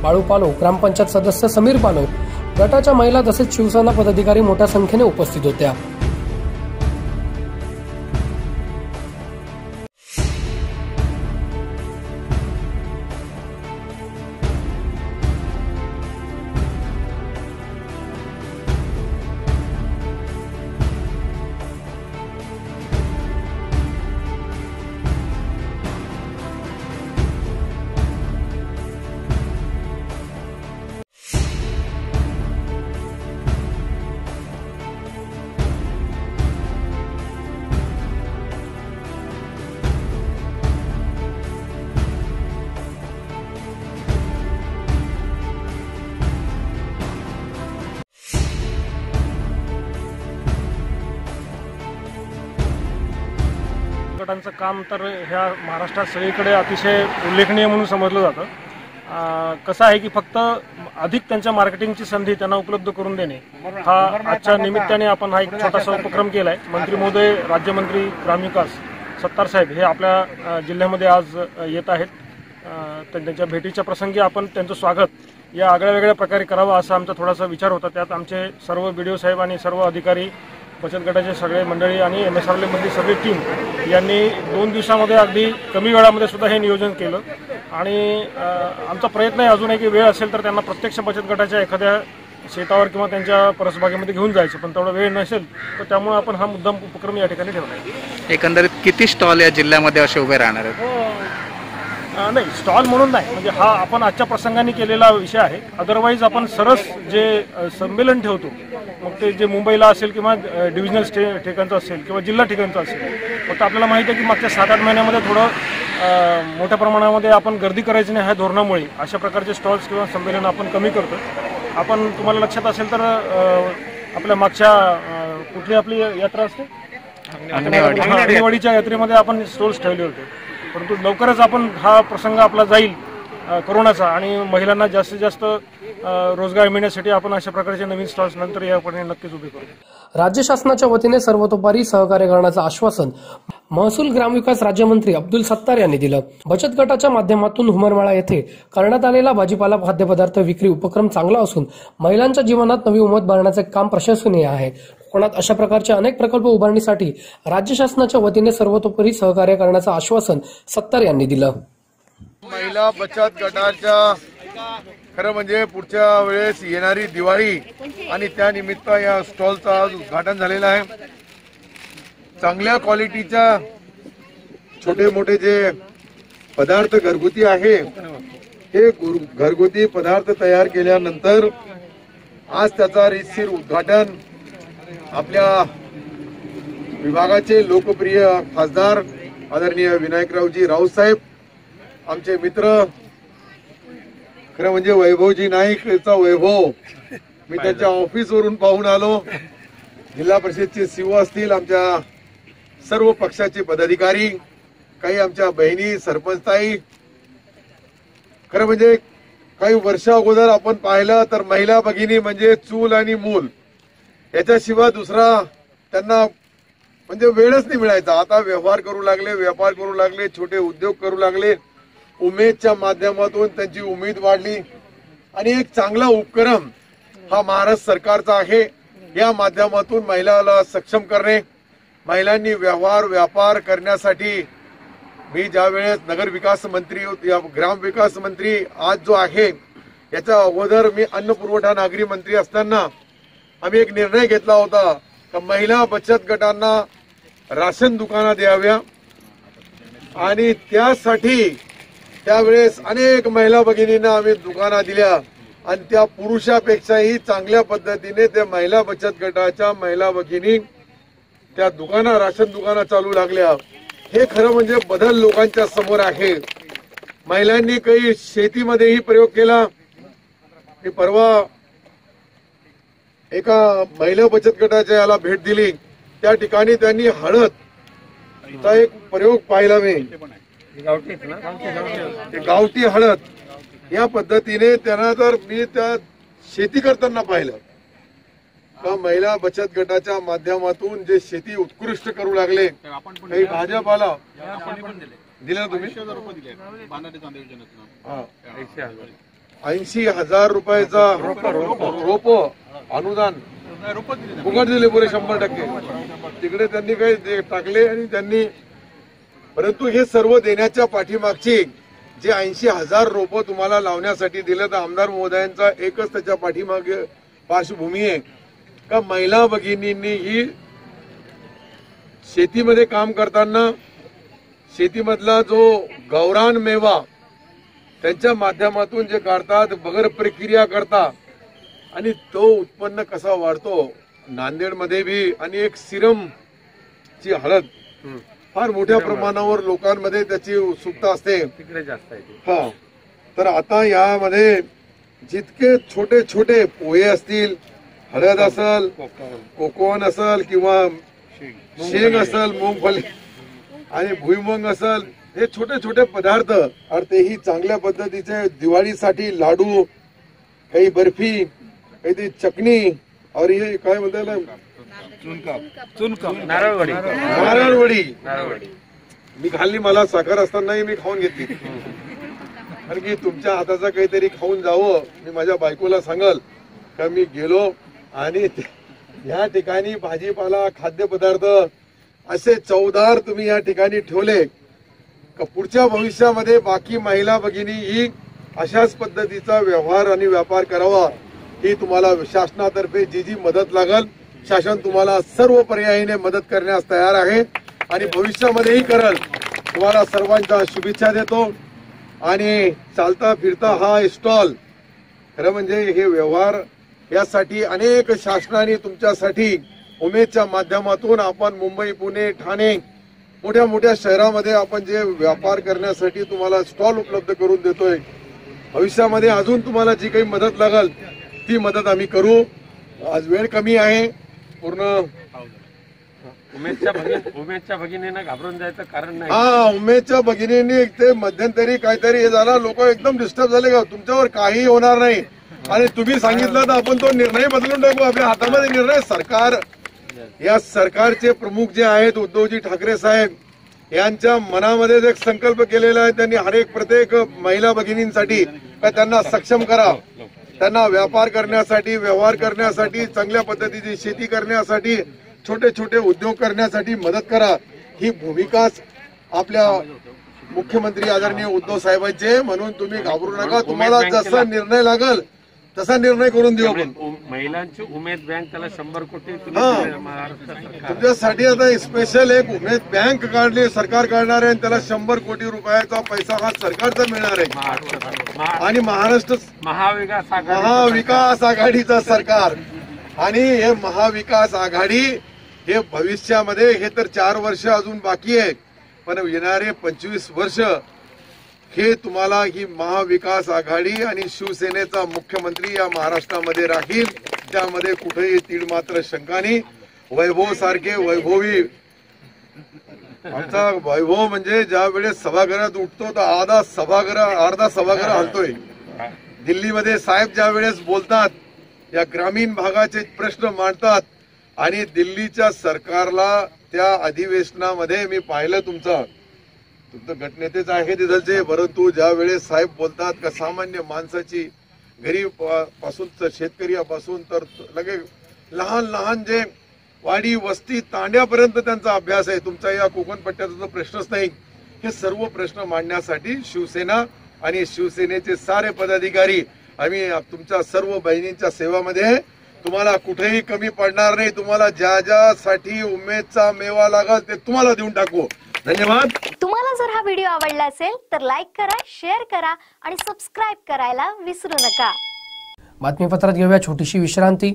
बाळू पालो, ग्रामपंचायत सदस्य समीर पालो, गटाच्या महिला तसेच शिवसेना पदाधिकारी मोठ्या संख्येने उपस्थित होत्या. गटांचं काम तर ह्या महाराष्ट्रात सगळीकडे अतिशय उल्लेखनीय म्हणून समजलं जातं. कसं आहे की फक्त अधिक त्यांच्या मार्केटिंगची संधी त्यांना उपलब्ध करून देणे हा आजच्या निमित्ताने आपण हा एक छोटासा उपक्रम केला आहे. मंत्री महोदय, राज्यमंत्री ग्रामविकास सत्तार साहेब हे आपल्या जिल्ह्यामध्ये आज येत आहेत. त्यांच्या भेटीच्या प्रसंगी आपण त्यांचं स्वागत या आगळ्या वेगळ्या प्रकारे करावं असा आमचा थोडासा विचार होता. त्यात आमचे सर्व BDO साहेब आणि सर्व अधिकारी, बचत गटाचे सगळे मंडळी आणि MSRL मधली सगळी टीम यांनी 2 दिवसामध्ये अगदी कमी वेळामध्ये सुद्धा हे नियोजन केलं. आणि आमचा प्रयत्न आहे अजून एक वेळ असेल तर त्यांना प्रत्यक्ष बचत गटाच्या एखाद्या शेतावर किंवा त्यांच्या परसबागेमध्ये घेऊन जायचं, पण तेवढा वेळ नसेल तर त्यामुळे आपण हा मुद्दाम उपक्रम या ठिकाणी ठेवला आहे. एकंदरीत किती स्टॉल या जिल्ह्यामध्ये असे उभे राहणार आहेत? नाही, स्टॉल म्हणून नाही, म्हणजे हा आपण आजच्या प्रसंगाने केलेला विषय आहे. अदरवाईज आपण सरस जे संमेलन ठेवतो, मग ते जे मुंबईला असेल किंवा डिव्हिजनल ठिकाणचं असेल किंवा जिल्हा ठिकाणचं असेल, फक्त आपल्याला माहिती आहे की मागच्या 7-8 महिन्यामध्ये थोडं मोठ्या प्रमाणामध्ये आपण गर्दी करायची नाही ह्या धोरणामुळे अशा प्रकारचे स्टॉल्स किंवा संमेलन आपण कमी करतो. आपण तुम्हाला लक्षात असेल तर आपल्या मागच्या कुठली आपली यात्रा असते, अंगणवाडीच्या यात्रेमध्ये आपण स्टॉल्स ठेवले होते. परंतु लवकरच आपण हा प्रसंग आपला जाईल कोरोनाचा आणि महिलांना जास्तीत जास्त रोजगार मिळण्यासाठी आपण अशा प्रकारचे नवीन स्टॉल्स नंतर यापुढे नक्कीच उभे करू. राज्य शासनाच्या वतीने सर्वतोपरी सहकार्य करण्याचं आश्वासन महसूल ग्रामविकास राज्यमंत्री अब्दुल सत्तार यांनी दिलं. बचत गटाच्या माध्यमातून उमरमाळा येथे करण्यात आलेला भाजीपाला खाद्यपदार्थ विक्री उपक्रम चांगला असून महिलांच्या जीवनात नवी उमेद भरण्याचे काम प्रशंसनीय आहे. कोकणात अशा प्रकारचे अनेक प्रकल्प उभारण्यासाठी राज्य शासनाच्या वतीने सर्वतोपरी सहकार्य करण्याचं आश्वासन सत्तार यांनी दिलं. महिला बचत गटाच्या खरं म्हणजे पुढच्या वेळेस येणारी दिवाळी आणि त्यानिमित्त या स्टॉलचं आज उद्घाटन झालेलं आहे. चांगल्या क्वालिटीच्या छोटे मोठे जे पदार्थ घरगुती आहे हे घरगुती पदार्थ तयार केल्यानंतर आज त्याचा रीतसर उद्घाटन आपल्या विभागाचे लोकप्रिय खासदार आदरणीय विनायकरावजी राऊत साहेब, आमचे मित्र खरं म्हणजे वैभवजी नाईकचा वैभव मी त्यांच्या ऑफिसवरून पाहून आलो. जिल्हा परिषदचे सीओ असतील, आमच्या सर्व पक्षाचे पदाधिकारी, काही आमच्या बहिणी सरपंचताई. खरं म्हणजे काही वर्ष अगोदर आपण पाहिलं तर महिला भगिनी म्हणजे चूल आणि मूल, याच्याशिवाय दुसरा त्यांना म्हणजे वेळच नाही मिळायचा. आता व्यवहार करू लागले, व्यापार करू लागले, छोटे उद्योग करू लागले. उमेदच्या माध्यमातून त्यांची उमेद वाढली आणि एक चांगला उपक्रम हा महाराष्ट्र सरकारचा आहे. या माध्यमातून महिलाला सक्षम करणे, महिलांनी व्यवहार व्यापार करण्यासाठी मी ज्या वेळेस नगर विकास मंत्री, ग्राम विकास मंत्री आज जो आहे, याच्या अगोदर मी अन्न पुरवठा नागरी मंत्री असताना आम्ही एक निर्णय घेतला होता की महिला बचत गटांना राशन दुकानं द्याव्या आणि त्यासाठी त्यावेळेस अनेक महिला भगिनींना आम्ही दुकानं दिल्या आणि त्या पुरुषापेक्षाही चांगल्या पद्धतीने त्या महिला बचत गटाच्या महिला भगिनी त्या राशन दुकानं चालू लागल्या. हे खरं म्हणजे बदल लोकांच्या समोर आहे. महिलांनी काही शेतीमध्येही प्रयोग केला. मी परवा एका महिला बचत गटाच्या याला भेट दिली. त्या ठिकाणी त्यांनी हळदचा एक प्रयोग पाहिला. मी गावठी हळद या पद्धतीने त्यांना जर मी त्या शेती करताना पाहिलं का महिला बचत गटाच्या माध्यमातून जे शेती उत्कृष्ट करू लागले. काही भाजपाला दिले तुम्ही 80,000 रुपयाचा रोप अनुदान फुकट दिले पुरे 100%. तिकडे त्यांनी काही टाकले आणि त्यांनी, परंतु हे सर्व देण्याच्या पाठीमागची जे 80,000 रोपं तुम्हाला लावण्यासाठी दिलं तर आमदार महोदयांचा एकच त्याच्या पाठीमागे पार्श्वभूमी आहे का महिला भगिनींनी ही शेतीमध्ये काम करताना शेतीमधला जो गौरान मेवा त्यांच्या माध्यमातून जे काढतात, बगर प्रक्रिया करता आणि तो उत्पन्न कसा वाढतो. नांदेडमध्ये बी आणि एक सिरम ची हळद फार मोठ्या प्रमाणावर लोकांमध्ये त्याची उत्सुकता असते तिकडे जास्त आहे. हा, तर आता यामध्ये जितके छोटे छोटे पोहे असतील, हळद असेल, कोकण असेल किंवा शेंग असेल, मूंगफली आणि भुईमुंग असेल, हे छोटे छोटे पदार्थ आणि तेही चांगल्या पद्धतीचे दिवाळीसाठी लाडू, काही बर्फी, काही ती चटणी और हे काय म्हणतात नारळवडी मी खाल्ली. मला साखर असतानाही मी खाऊन घेतली, कारण की तुमच्या हाताचा काहीतरी खाऊन जावं. मी माझ्या बायकोला सांगल का मी गेलो आणि या ठिकाणी भाजीपाला खाद्यपदार्थ असे चवदार तुम्ही या ठिकाणी ठेवले का पुढच्या भविष्यामध्ये बाकी महिला भगिनी ही अशाच पद्धतीचा व्यवहार आणि व्यापार करावा. ही तुम्हाला शासनातर्फे जी जी मदत लागल, शासन तुम्हाला सर्व पर्यायाने मदत करण्यास तयार आहे आणि भविष्यामध्येही करल. तुम्हाला सर्वांच्या शुभेच्छा देतो. आणि चालता फिरता हा स्टॉल खरं म्हणजे हे व्यवहार यासाठी अनेक शासनाने तुमच्यासाठी उमेदच्या माध्यमातून आपण मुंबई, पुणे, ठाणे मोठ्या मोठ्या शहरामध्ये आपण जे व्यापार करण्यासाठी तुम्हाला स्टॉल उपलब्ध करून देतोय. भविष्यामध्ये अजून तुम्हाला जी काही मदत लागल ती मदत आम्ही करू. आज वेळ कमी आहे. पूर्ण उमेदच्या भगिनींना घाबरून जायचं कारण नाही. हा, उमेदच्या भगिनींनी ते मध्यंतरी काहीतरी हे झाला, लोक एकदम डिस्टर्ब झाले का तुमच्यावर काही होणार नाही आणि तुम्ही सांगितलं तर आपण तो निर्णय बदलून टाकू. आपल्या हातामध्ये निर्णय. सरकार, या सरकारचे प्रमुख जे आहेत उद्धवजी ठाकरे साहेब यांच्या मनामध्ये एक संकल्प केलेला आहे. त्यांनी प्रत्येक महिला भगिनींसाठी त्यांना सक्षम करा, त्यांना व्यापार करण्यासाठी, व्यवहार करण्यासाठी, चांगल्या पद्धतीची शेती करण्यासाठी, छोटे छोटे उद्योग करण्यासाठी मदत करा. ही भूमिकाच आपल्या मुख्यमंत्री आदरणीय उद्धव साहेबांचे. म्हणून तुम्ही घाबरू नका. तुम्हाला जसा निर्णय लागल तसा निर्णय करून देऊ आपण. महिलांची उमेद बँक त्याला 100 कोटी तुमच्यासाठी आता स्पेशल एक उमेद बँक काढली, सरकार काढणार आहे आणि त्याला 100 कोटी रुपयाचा पैसा हा सरकारचा मिळणार आहे. आणि महाराष्ट्र महाविकास आघाडीचं सरकार आणि हे महाविकास आघाडी हे भविष्यामध्ये, हे तर 4 वर्ष अजून बाकी आहे, पण येणारे 25 वर्ष हे तुम्हाला ही महाविकास आघाडी आणि शिवसेनेचा मुख्यमंत्री या महाराष्ट्रामध्ये राहील, त्यामध्ये कुठेही तीड मात्र शंका नाही. वैभव सारखे वैभवी, आमचा वैभव म्हणजे ज्या वेळेस सभागृहात उठतो तर अर्धा सभागृह हलतोय. दिल्लीमध्ये साहेब ज्या वेळेस बोलतात, या ग्रामीण भागाचे प्रश्न मांडतात आणि दिल्लीच्या सरकारला त्या अधिवेशनामध्ये मी पाहिलं, तुमचं गटनेतेच आहे तिथलचे, परंतु ज्या वेळेस साहेब बोलतात का सामान्य माणसाची गरीब पासून शेतकऱ्यापासून तर लगे लहान लहान जे वाडी वस्ती तांड्यापर्यंत त्यांचा अभ्यास आहे. तुमचा या कोकण पट्ट्याचा प्रश्नच नाही. हे सर्व प्रश्न मांडण्यासाठी शिवसेना आणि शिवसेनेचे सारे पदाधिकारी आम्ही तुमच्या सर्व बहिणींच्या सेवामध्ये, तुम्हाला कुठेही कमी पडणार नाही. तुम्हाला ज्या ज्यासाठी उमेदचा मेवा लागल ते तुम्हाला देऊन टाकू. धन्यवाद. तुम्हाला जर हा व्हिडिओ आवडला असेल तर लाईक करा, शेअर करा आणि सबस्क्राईब करायला विसरू नका. बातमीपत्रात घेऊया छोटीशी विश्रांती.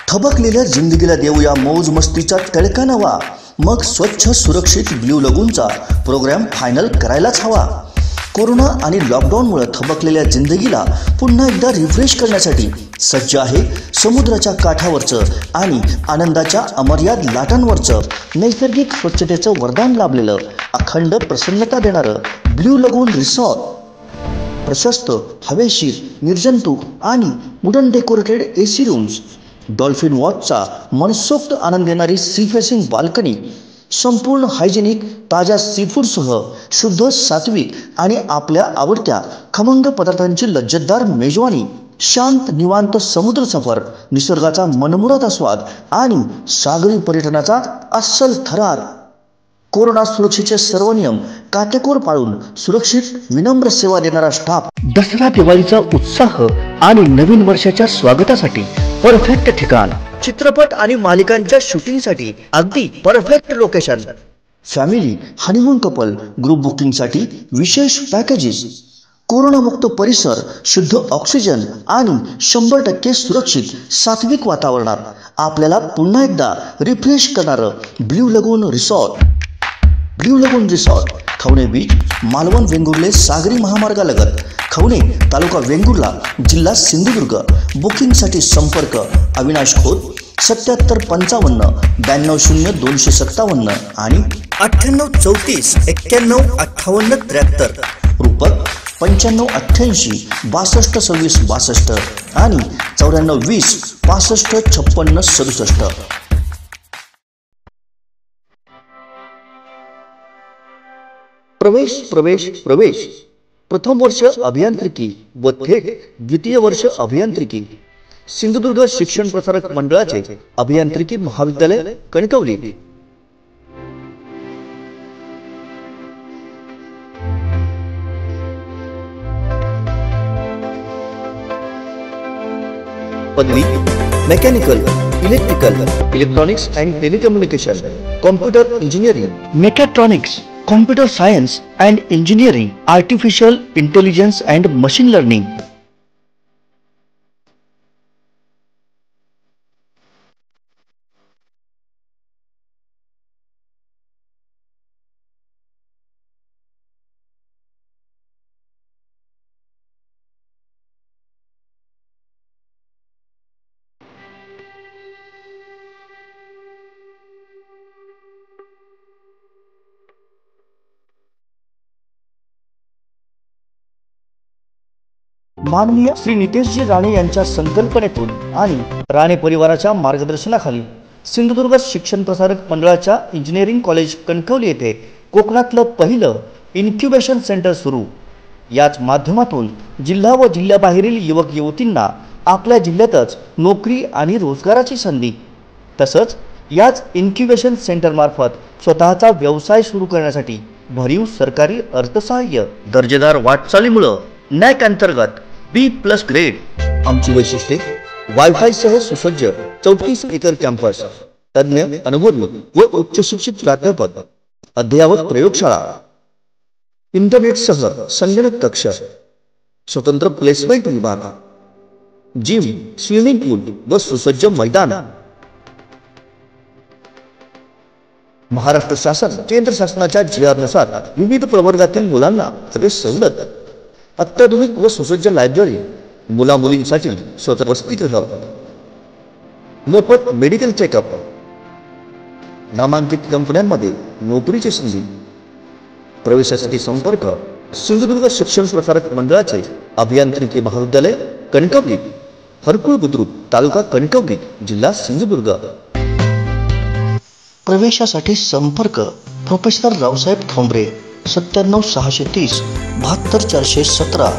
थबकलेल्या जिंदगीला देऊया मौज मस्तीचा तडका नवा. मग स्वच्छ सुरक्षित ब्ल्यू लगूनचा प्रोग्राम फायनल करायलाच हवा. कोरोना आणि लॉकडाऊनमुळे थबकलेल्या जिंदगीला पुन्हा एकदा रिफ्रेश करण्यासाठी सज्ज आहे समुद्राच्या काठावरचं आणि आनंदाच्या अमर्याद लाटांवरचं नैसर्गिक स्वच्छतेचं वरदान लाभलेलं अखंड प्रसन्नता देणारं ब्ल्यू लगून रिसॉर्ट. प्रशस्त, हवेशीर, निर्जंतुक आणि wooden decorated AC rooms, dolphin वॉचचा मनसोक्त आनंद देणारी सी फेसिंग बाल्कनी, संपूर्ण हायजेनिक ताज्या सीफूडसह शुद्ध, सात्विक आणि आपल्या आवडत्या खमंग पदार्थांची लज्जतदार मेजवानी, शांत निवांत समुद्र सफर, निसर्गाचा मनमुराद आस्वाद आणि सागरी पर्यटनाचा अस्सल थरार. कोरोना सुरक्षेचे सर्व नियम काटेकोर पाळून सुरक्षित विनम्र सेवा देणारा स्टाफ. दसरा दिवाळीचा उत्साह आणि नवीन वर्षाच्या स्वागतासाठी परफेक्ट ठिकाण. चित्रपट आणि मालिकांच्या शूटिंगसाठी अगदी perfect location. Family, honeymoon couple, group बुकिंगसाठी विशेष पॅकेजेस. कोरोनामुक्त परिसर, शुद्ध ऑक्सिजन आणि 100% सुरक्षित सात्विक वातावरणात आपल्याला पुन्हा एकदा रिफ्रेश करणारं ब्ल्यू लगून रिसॉर्ट. ब्ल्यू लगून रिसॉर्ट, खवणे बीच, मालवण वेंगुर्ले सागरी महामार्गालगत, खवणे, तालुका वेंगुर्ला, जिल्हा सिंधुदुर्ग. बुकिंगसाठी संपर्क अविनाश खोत 7755 92 257 आणि 9834 91 58 73. रूपक 9588 62 26 62 आणि 9420 65 56 67. प्रवेश प्रवेश प्रवेश. प्रथम वर्ष अभियांत्रिकी व थेट द्वितीय वर्ष अभियांत्रिकी. सिंधुदुर्ग शिक्षण प्रसारक मंडळाचे अभियांत्रिकी महाविद्यालय कणकवली. पदवी mechanical, electrical, electronics and telecommunication, computer engineering, mechatronics, computer science and engineering, artificial intelligence and machine learning. माननीय श्री नितेशजी राणे यांच्या संकल्पनेतून आणि राणे परिवाराच्या मार्गदर्शनाखाली सिंधुदुर्ग शिक्षण प्रसारक मंडळाच्या इंजिनिअरिंग कॉलेज कणकवली येथे कोकणातलं पहिलं इन्क्युबेशन सेंटर सुरू. याच माध्यमातून जिल्हा व जिल्ह्याबाहेरील युवक युवतींना आपल्या जिल्ह्यातच नोकरी आणि रोजगाराची संधी, तसंच याच इन्क्युबेशन सेंटरमार्फत स्वतःचा व्यवसाय सुरू करण्यासाठी भरीव सरकारी अर्थसहाय्य. दर्जेदार वाटचालीमुळे नॅक अंतर्गत B+ ग्रेड. आमची वैशिष्ट्ये: वायफाय सह सुसज्ज 34 एकर कॅम्पस, तज्ञ, अनुभवी व उच्च शिक्षित प्राध्यापक, अद्ययावत प्रयोगशाळा, इंटरनेटसह संगणक कक्ष, स्वतंत्र प्लेसमेंट विभाग, जिम, स्विमिंग पूल व सुसज्ज मैदान. महाराष्ट्र शासन केंद्र शासनाच्या जिल्ह्यानुसार विविध प्रवर्गातील मुलांना प्रवेश सवलत, अत्याधुनिक व सुसज्ज लायब्ररी, मुला मुलींसाठी स्वतः वसतिगृह, मोफत मेडिकल चेकअप, नामांकित कंपन्यांमध्ये नोकरीची संधी, प्रवेशासाठी संपर्क सिंधुदुर्ग शिक्षण प्रसारक मंडळाचे अभियांत्रिकी महाविद्यालय कणकवली, हरकुळ बुद्रुक, तालुका कणकवली, जिल्हा सिंधुदुर्ग. प्रवेशासाठी संपर्क प्रोफेसर रावसाहेब ठोंबरे 97 630 72 417,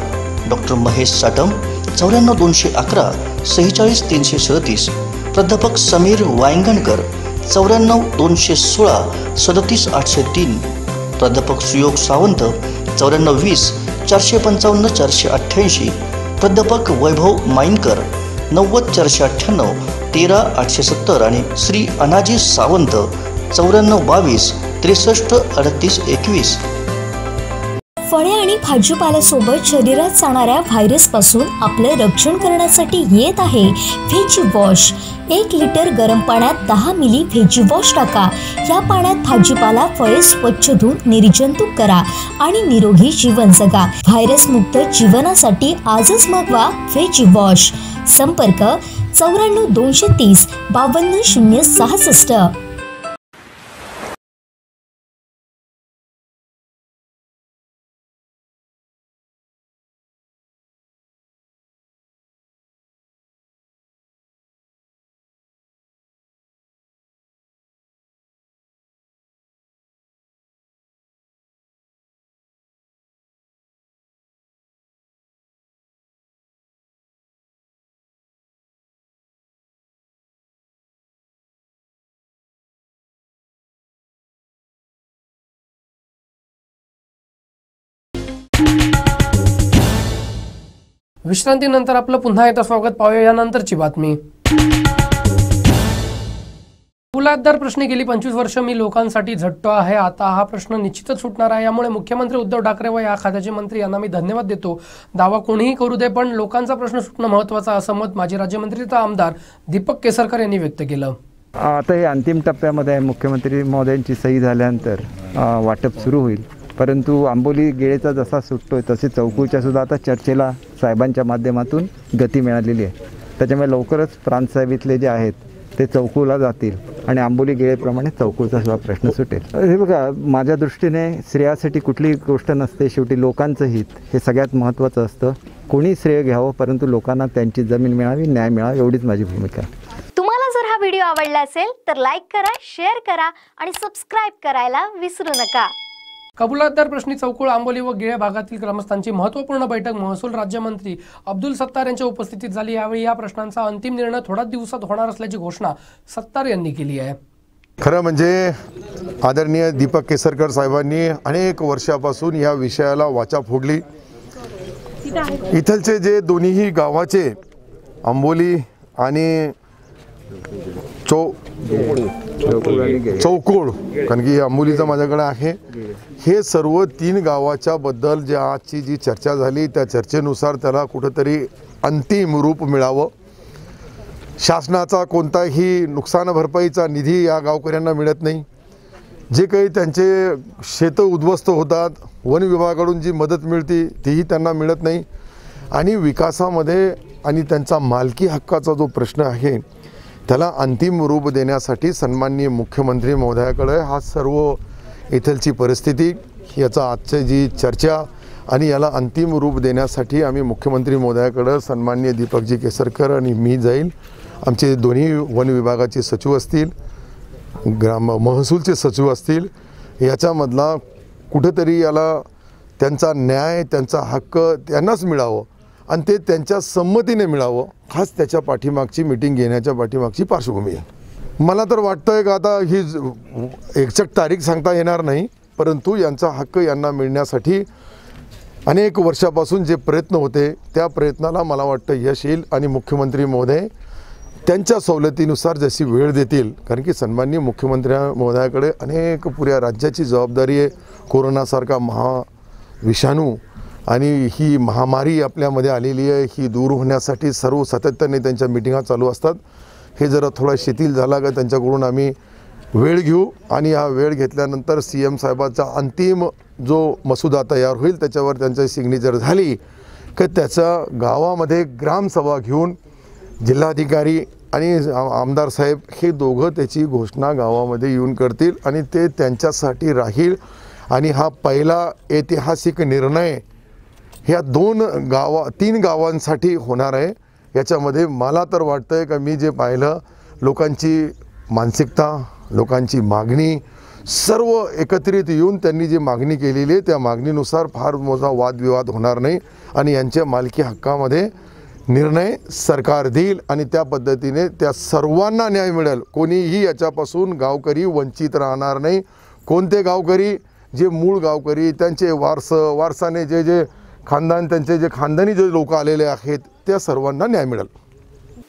डॉक्टर महेश साटम 94 211 46 337, प्राध्यापक समीर वायंगणकर 94 216 37 803, प्राध्यापक सुयोग सावंत 94 20 455 488, प्राध्यापक वैभव माईनकर 90 498 13 870 आणि श्री अनाजी सावंत 94 22 63 38 21. फळे आणि भाजीपाल्यासोबत शरीरात जाणाऱ्या व्हायरसपासून आपलं रक्षण करण्यासाठी येत आहे व्हेजी वॉश. 1 लिटर गरम पाण्यात 10 मिली व्हेजी वॉश टाका. या पाण्यात भाजीपाला, फळे स्वच्छ धुवून निर्जंतुक करा आणि निरोगी जीवन जगा. व्हायरस मुक्त जीवनासाठी आजच मागवा व्हेजी वॉश. संपर्क 94 230 52 066. विश्रांतीनंतर आपलं पुन्हा एकदा स्वागत. पाहूया यानंतरची बातमी. मुलातदार प्रश्नी गेली 25 वर्ष मी लोकांसाठी झटतो आहे. आता हा प्रश्न निश्चितच सुटणार आहे. यामुळे मुख्यमंत्री उद्धव ठाकरे व या खात्याचे मंत्री यांना मी धन्यवाद देतो. दावा कोणीही करू दे, पण लोकांचा प्रश्न सुटणं महत्त्वाचं, असं मत माजी राज्यमंत्री तथा आमदार दीपक केसरकर यांनी व्यक्त केलं. आता हे अंतिम टप्प्यामध्ये आहे. मुख्यमंत्री महोदयांची सही झाल्यानंतर वाटप सुरू होईल. परंतु आंबोली गेळेचा जसा सुटतोय तसे चौकूच्या सुद्धा आता चर्चेला साहेबांच्या माध्यमातून गती मिळालेली आहे. त्याच्यामुळे लवकरच प्रांतसाहेब इथले जे आहेत ते चौकूला जातील आणि आंबोली गेळेप्रमाणे चौकूचा सुद्धा प्रश्न सुटेल. हे बघा, माझ्या दृष्टीने श्रेयासाठी कुठलीही गोष्ट नसते. शेवटी लोकांचं हित हे सगळ्यात महत्त्वाचं असतं. कोणी श्रेय घ्यावं, परंतु लोकांना त्यांची जमीन मिळावी, न्याय मिळावा, एवढीच माझी भूमिका. तुम्हाला जर हा व्हिडिओ आवडला असेल तर लाईक करा, शेअर करा आणि सबस्क्राईब करायला विसरू नका. कबुलातदार प्रश्नी चौकुळ, आंबोली व गिळे भागातील ग्रामस्थांची महत्त्वपूर्ण बैठक महसूल राज्यमंत्री अब्दुल सत्तार यांच्या उपस्थितीत झाली. यावेळी या प्रश्नांचा अंतिम निर्णय थोड्याच दिवसात होणार असल्याची घोषणा सत्तार यांनी केली आहे. खरं म्हणजे आदरणीय दीपक केसरकर साहेबांनी अनेक वर्षापासून या विषयाला वाचा फोडली. इथलचे जे दोन्हीही गावाचे आंबोली आणि चौकुळ, कारण की आंबोलीचं माझ्याकडे आहे, हे सर्व 3 गावाच्या बद्दल जे आजची जी चर्चा झाली त्या चर्चेनुसार त्याला कुठंतरी अंतिम रूप मिळावं. शासनाचा कोणताही नुकसान भरपाईचा निधी या गावकऱ्यांना मिळत नाही. जे काही त्यांचे शेतं उद्ध्वस्त होतात, वन विभागाकडून जी मदत मिळते तीही त्यांना मिळत नाही. आणि विकासामध्ये आणि त्यांचा मालकी हक्काचा जो प्रश्न आहे त्याला अंतिम रूप देण्यासाठी सन्माननीय मुख्यमंत्री महोदयाकडे हा सर्व इथलची परिस्थिती, याचा आजची जी चर्चा आणि याला अंतिम रूप देण्यासाठी आम्ही मुख्यमंत्री महोदयाकडे सन्माननीय दीपकजी केसरकर आणि मी जाईल. आमचे दोन्ही वन विभागाचे सचिव असतील, महसूलचे सचिव असतील, याच्यामधला कुठेतरी याला त्यांचा न्याय, त्यांचा हक्क त्यांनाच मिळावं आणि ते त्यांच्या संमतीने मिळावं, खास त्याच्या पाठीमागची मीटिंग घेण्याच्या पाठीमागची पार्श्वभूमी आहे. मला तर वाटतंय का आता ही एक्झॅक्ट तारीख सांगता येणार नाही, परंतु यांचा हक्क यांना मिळण्यासाठी अनेक वर्षापासून जे प्रयत्न होते त्या प्रयत्नाला मला वाटतं यश येईल आणि मुख्यमंत्री महोदय त्यांच्या सवलतीनुसार जशी वेळ देतील, कारण की सन्माननीय मुख्यमंत्री महोदयाकडे अनेक पुऱ्या राज्याची जबाबदारी आहे. कोरोनासारखा विषाणू आणि ही महामारी आपल्यामध्ये आलेली आहे, ही दूर होण्यासाठी सर्व सातत्याने त्यांच्या मिटिंगा चालू असतात. हे जरा थोडा शिथिल झाला का त्यांच्याकडून आम्ही वेळ घेऊ आणि हा वेळ घेतल्यानंतर CM साहेबांचा अंतिम जो मसुदा तयार होईल त्याच्यावर त्यांची सिग्नेचर झाली की त्याचा गावामध्ये ग्रामसभा घेऊन जिल्हाधिकारी आणि आमदार साहेब हे दोघं त्याची घोषणा गावामध्ये येऊन करतील आणि ते त्यांच्यासाठी राहील आणि हा पहिला ऐतिहासिक निर्णय ह्या 3 गावांसाठी होणार आहे। याच्यामध्ये मला तर वाटतं आहे की मी जे पाहिलं लोकांची मानसिकता, लोकांची मागणी सर्व एकत्रित येऊन त्यांनी जी मागणी केलेली आहे त्या मागणीनुसार फार मोठा वादविवाद होणार नाही आणि यांच्या मालकी हक्कामध्ये निर्णय सरकार देईल आणि त्या पद्धतीने त्या सर्वांना न्याय मिळेल। कोणीही याच्यापासून गावकरी वंचित राहणार नाही। कोणते गावकरी जे मूळ गावकरी त्यांचे वारसाने जे खानदान त्यांचे जे खानदानी जे लोक आलेले आहेत त्या सर्वांना न्याय मिळेल।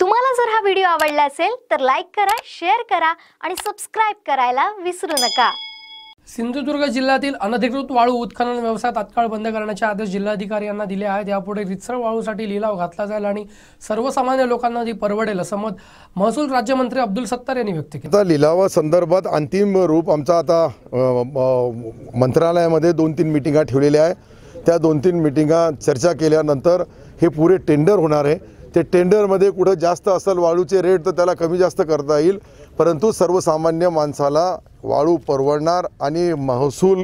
तुम्हाला जर हा व्हिडिओ आवडला असेल तर लाईक करा, शेअर करा आणि सबस्क्राइब करायला विसरू नका। सिंधुदुर्ग जिल्ह्यातील अनधिकृत वाळू उत्खनन व्यवसाय तात्काळ बंद करण्याचे आदेश जिल्हाधिकारी यांना दिले आहेत। यापुढे रितसर वाळूसाठी लिलाव घातला जाईल आणि सर्वसामान्य लोकांना ती परवडेल असं मत महसूल राज्यमंत्री अब्दुल सत्तार यांनी व्यक्त केलं। आता लिलावासंदर्भात अंतिम रूप आमचा आता मंत्रालयामध्ये 2-3 मीटिंगा ठेवलेल्या आहे। त्या 2-3 मीटिंगा चर्चा केल्यानंतर हे पुरे टेंडर होणार आहे। ते टेंडरमध्ये कुठं जास्त असेल वाळूचे रेट तर त्याला कमी जास्त करता येईल, परंतु सर्वसामान्य माणसाला वाळू परवडणार आणि महसूल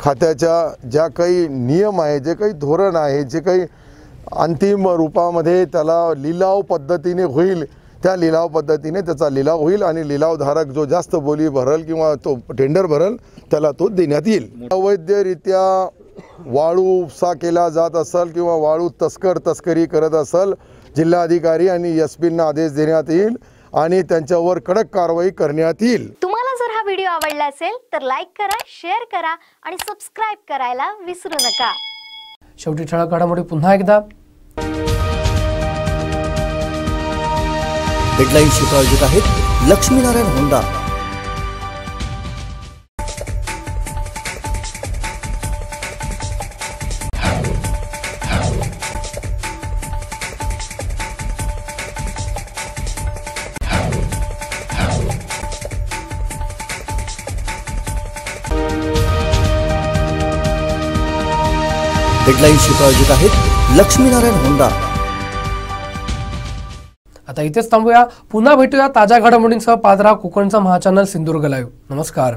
खात्याच्या ज्या काही नियम आहे, जे काही धोरण आहे, जे काही अंतिम रूपामध्ये त्याला लिलाव पद्धतीने होईल त्या लिलाव पद्धतीने त्याचा लिलाव होईल आणि लिलावधारक जो जास्त बोली भरल किंवा तो टेंडर भरल त्याला तो देण्यात येईल। अवैधरित्या वाळू उपसा केला जात असेल किंवा वाळू तस्करी करत असेल जिल्हाधिकारी आणि SP ना आदेश देण्यात येईल आणि त्यांच्यावर कडक कारवाई करण्यात येईल। तुम्हाला जर हा व्हिडिओ आवडला असेल तर लाईक करा, शेअर करा आणि सबस्क्राइब करायला विसरू नका। शेवटी ठळक घडामोडी पुन्हा एकदा। हेडलाईन्स प्रायोजित आहेत लक्ष्मीनारायण होंडा। हेडलाईन्स प्रायोजित आहेत लक्ष्मीनारायण होंडा। आता इथेच थांबूया, पुन्हा भेटूया ताज्या घडामोडींसह। पाहत रहा कोकणचं महाचॅनल सिंधुदुर्ग लाईव्ह। नमस्कार।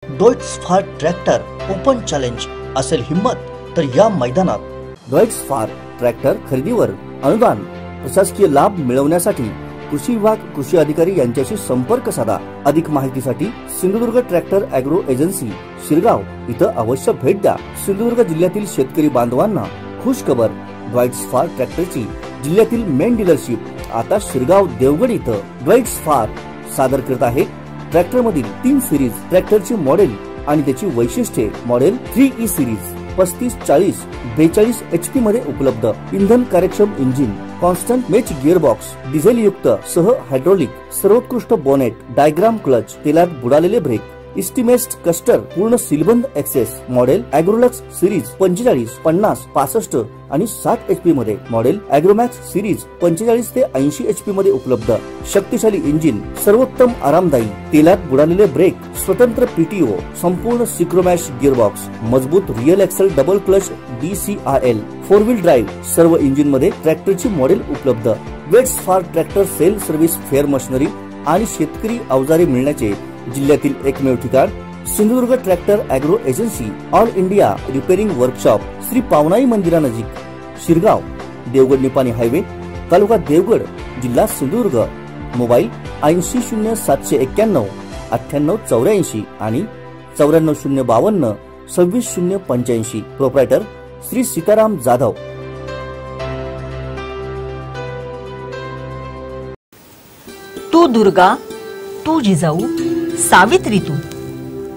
डॉइट्सफार ट्रॅक्टर ओपन चॅलेंज असेल हिम्मत तर या मैदानात डॉइट्सफार ट्रॅक्टर खरेदीवर अनुदान प्रशासकीय लाभ मिळवण्यासाठी कृषी विभाग कृषी अधिकारी यांच्याशी संपर्क साधा। अधिक माहितीसाठी Sindhudurg tractor agro agency Shirgaon इथं अवश्य भेट द्या। सिंधुदुर्ग जिल्ह्यातील शेतकरी बांधवांना खुश खबर, डॉइट्सफार ट्रॅक्टरची जिल्ह्यातील मेन डीलरशिप आता शिरगाव देवगड इथं डॉइट्सफार सादर करत आहे। ट्रॅक्टर मधील 3 सिरीज ट्रॅक्टरची मॉडेल आणि त्याची वैशिष्ट्ये। मॉडेल 3E सिरीज 35-40 42 HP मध्ये उपलब्ध। इंधन कार्यक्षम engine, constant match gearbox, diesel युक्त सह हायड्रोलिक, सर्वोत्कृष्ट बोनेट, डायग्राम क्लच, तेलात बुडालेले ब्रेक, इस्टिमेस्ट कस्टर, पूर्ण सीलबंद एक्सेस। मॉडेल ॲग्रोलक्स सिरीज 45, 50, 65 आणि 60 HP मध्ये। मॉडेल ॲग्रोमॅक्स सिरीज 45 ते 80 HP मध्ये उपलब्ध। शक्तिशाली इंजिन, सर्वोत्तम आरामदायी, तेलात बुडालेले ब्रेक, स्वतंत्र PTO, संपूर्ण सिक्रोमॅश गिअरबॉक्स, मजबूत real axle double clutch DCRL, 4 wheel drive सर्व इंजिन मध्ये ट्रॅक्टरची मॉडेल उपलब्ध। Deutz Fahr tractor sale service fair machinery आणि शेतकरी अवजारे मिळण्याचे जिल्ह्यातील एकमेव ठिकाण Sindhudurg tractor agro agency all India repairing workshop, Shri Pavnai मंदिरानजीक, शिरगाव, देवगड निपाणी हायवे, तालुका देवगड, जिल्हा सिंधुदुर्ग। मोबाईल 800791 9884 आणि 94052 26085। प्रोप्रायटर श्री सीताराम जाधव। तू दुर्गा, तू जिजाऊ, सावित्री तू,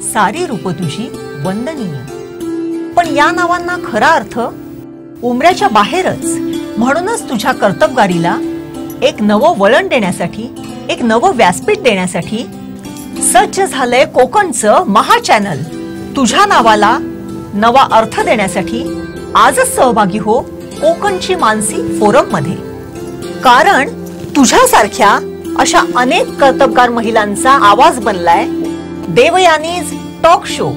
सारी रूप तुझी वंदनीय। पण या नावांना खरा अर्थ उमऱ्याच्या बाहेरच। म्हणूनच तुझ्या कर्तबगारीला एक नवं वळण देण्यासाठी, एक नवं व्यासपीठ देण्यासाठी सज्ज झालंय कोकणचं महाचॅनल। तुझ्या नावाला नवा अर्थ देण्यासाठी आजच सहभागी हो कोकणची मानसी फोरम मध्ये, कारण तुझ्यासारख्या अशा अनेक कर्तबगार महिलांचा आवाज बनलाय देवयानीज टॉक शो.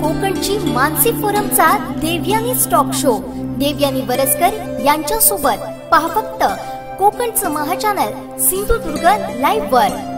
कोकणची मानसी फोरमचा देवयानी टॉक शो देवयानी वरसकर यांच्या सोबत पहा फक्त कोकणचं महाचॅनल सिंधुदुर्ग लाईव्ह वर.